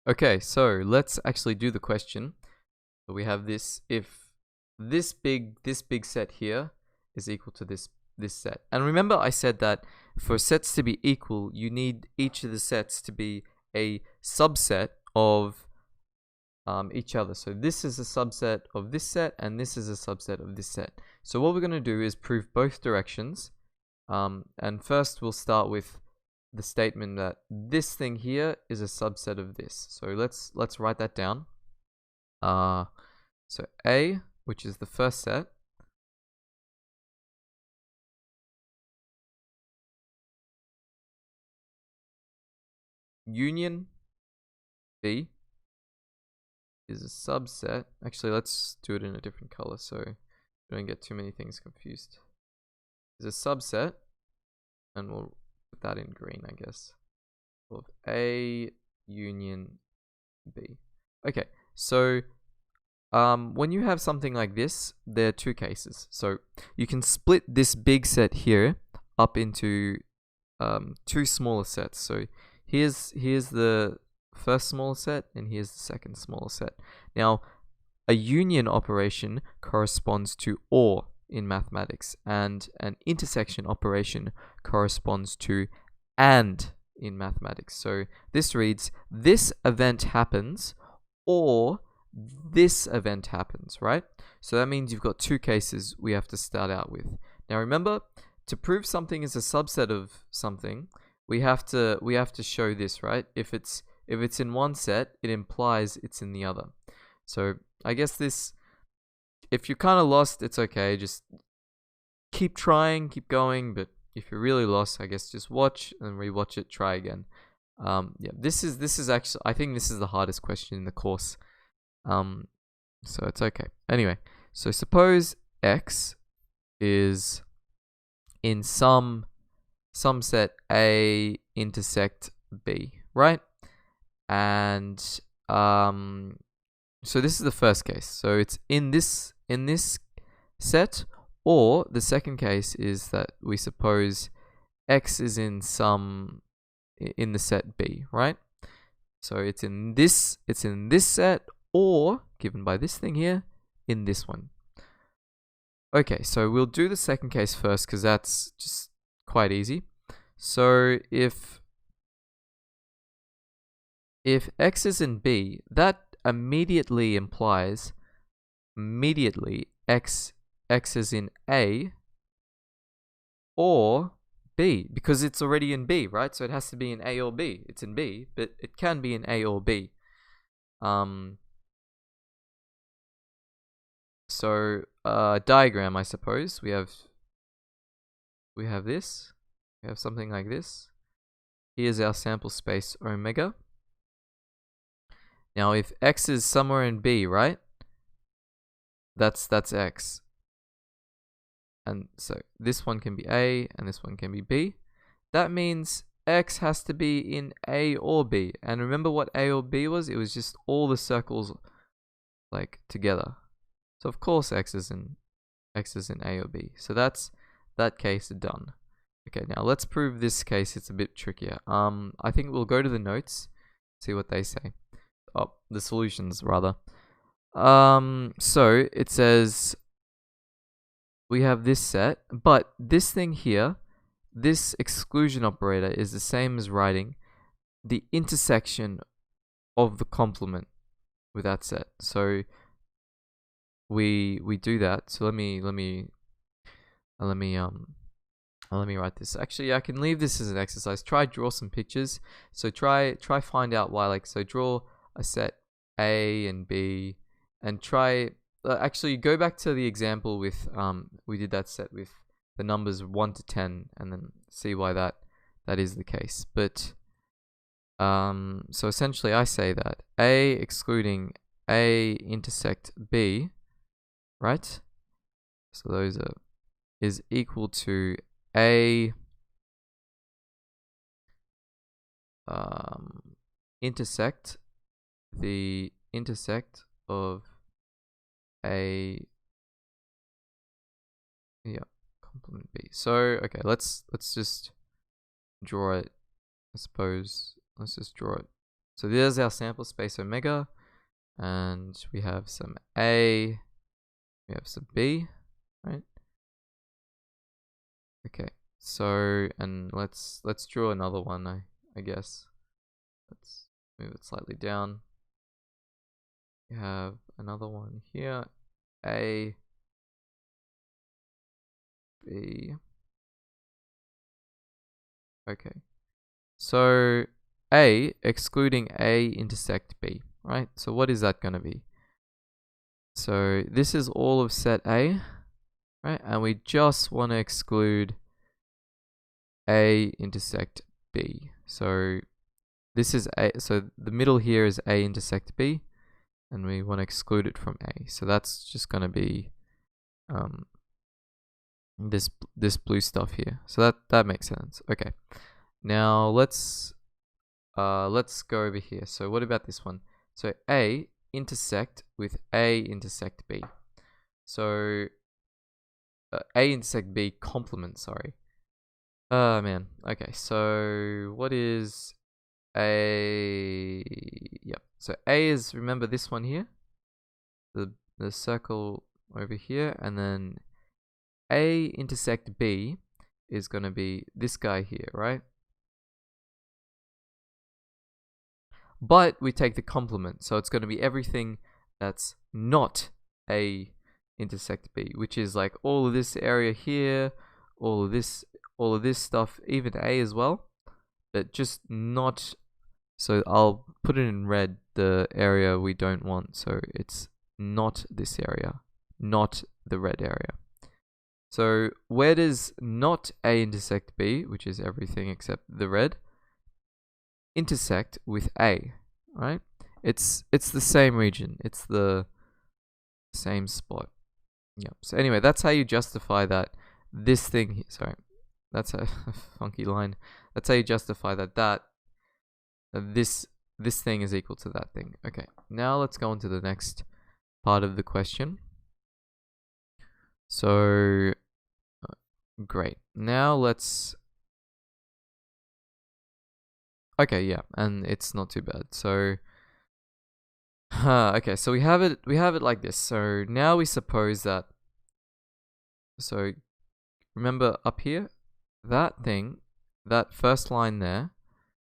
Okay, so let's actually do the question. So we have this: if this big set here is equal to this set. And remember I said that for sets to be equal, you need each of the sets to be a subset of each other. So this is a subset of this set, and this is a subset of this set. So what we're going to do is prove both directions. And first we'll start with the statement that this thing here is a subset of this. So let's write that down. So A, which is the first set, union B is a subset. Actually, let's do it in a different color so we don't get too many things confused. Is a subset, and we'll put that in green, I guess, of A union B. Okay, so when you have something like this, there are two cases. So you can split this big set here up into two smaller sets. So here's the first smaller set, and here's the second smaller set. Now, a union operation corresponds to OR in mathematics, and an intersection operation corresponds to AND in mathematics. So this reads, this event happens, or this event happens, right? So that means you've got two cases we have to start out with. Now remember, to prove something is a subset of something, we have to show this, right? If it's in one set, it implies it's in the other. So I guess this, if you're kind of lost, it's okay. Just keep trying, keep going. But if you're really lost, I guess just watch and rewatch it, try again. Yeah, this is actually, I think this is the hardest question in the course. So it's okay. Anyway, so suppose X is in some set A intersect B, right? And so this is the first case. So it's in this set, or the second case is that we suppose X is in the set B, right? So it's in this set, or given by this thing here, in this one. Okay, so we'll do the second case first because that's just quite easy. So if X is in B, that immediately implies X is in A or B, because it's already in B, right? So it has to be in A or B. It's in B, but it can be in A or B. So diagram, I suppose. We have this. We have something like this. Here's our sample space omega. Now if X is somewhere in B, right? That's X. And so this one can be A and this one can be B. That means X has to be in A or B. And remember what A or B was? It was just all the circles like together. So of course X is in A or B. So that's that case done. Okay, now let's prove this case. It's a bit trickier. I think we'll go to the notes, see what they say. Oh, the solutions rather. So it says we have this set, but this thing here, this exclusion operator is the same as writing the intersection of the complement with that set. So we do that. So let me write this. Actually, I can leave this as an exercise. Try draw some pictures. So try find out why. Like, so draw a set A and B, and try actually go back to the example with we did that set with the numbers 1 to 10, and then see why that is the case. But so essentially I say that A excluding A intersect B, right? So those are is equal to A intersect the intersect of A, yeah, complement B. So okay, let's just draw it. I suppose let's just draw it So there's our sample space omega, and we have some A, we have some B, right? Okay, so, and let's draw another one, I guess. Let's move it slightly down. We have another one here, A, B. Okay, so A excluding A intersect B, right? So what is that going to be? So this is all of set A, right? And we just want to exclude A intersect B. So this is A, so the middle here is A intersect B, and we want to exclude it from A. So that's just going to be this blue stuff here. So that makes sense. Okay. Now let's go over here. So what about this one? So A intersect with A intersect B. So A intersect B complement, sorry. Oh man. Okay, so what is A? Yep. So A is, remember this one here? The circle over here, and then A intersect B is going to be this guy here, right? But we take the complement, so it's going to be everything that's not A intersect B, which is like all of this area here, all of this stuff, even A as well, but just not. So I'll put it in red, the area we don't want, so it's not this area, not the red area. So where does not A intersect B, which is everything except the red, intersect with A, right? It's the same region. It's the same spot. Yep. So anyway, that's how you justify that this thing, sorry, that's a funky line. That's how you justify that this thing is equal to that thing. Okay. Now let's go on to the next part of the question. So great. Now let's okay, yeah, and it's not too bad. So okay, so we have it like this. So now we suppose that, so remember up here, that thing, that first line there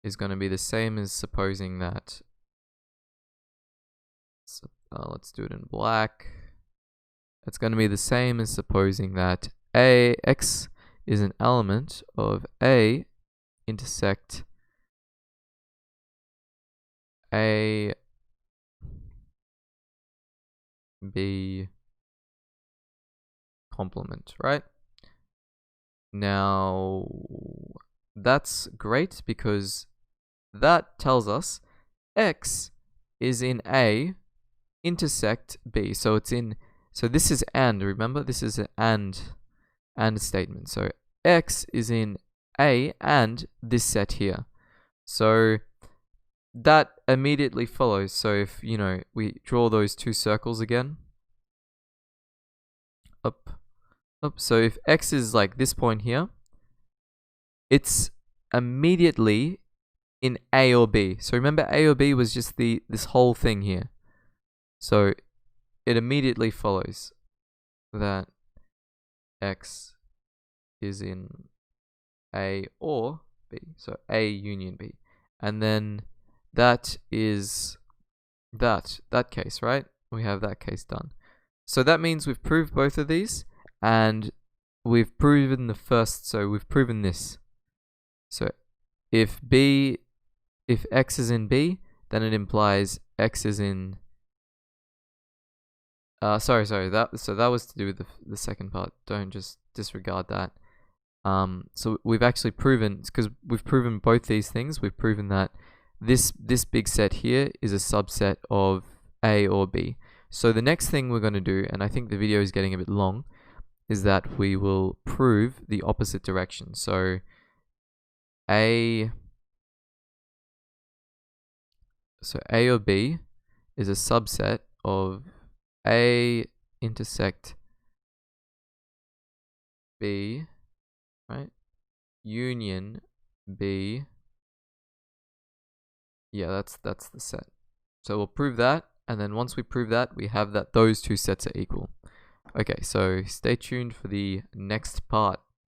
is going to be the same as supposing that, let's do it in black. It's going to be the same as supposing that X is an element of A intersect A B complement, right? Now that's great because that tells us X is in A intersect B. So it's in, so this is and, remember this is an and statement. So X is in A and this set here. So that immediately follows. So if, you know, we draw those two circles again, up. So if X is like this point here, it's immediately in A or B. So remember A or B was just this whole thing here. So it immediately follows that X is in A or B. So A union B. And then that is that case, right? We have that case done. So that means we've proved both of these, and we've proven the first, so we've proven this. So if X is in B, then it implies X is in sorry, that was to do with the second part. Don't just disregard that. So we've actually proven, because we've proven both these things. We've proven that this big set here is a subset of A or B. So the next thing we're going to do, and I think the video is getting a bit long, is that we will prove the opposite direction. So A or B is a subset of A intersect B, right? Union B Yeah, that's the set. So we'll prove that, and then once we prove that, we have that those two sets are equal. Okay, so stay tuned for the next part.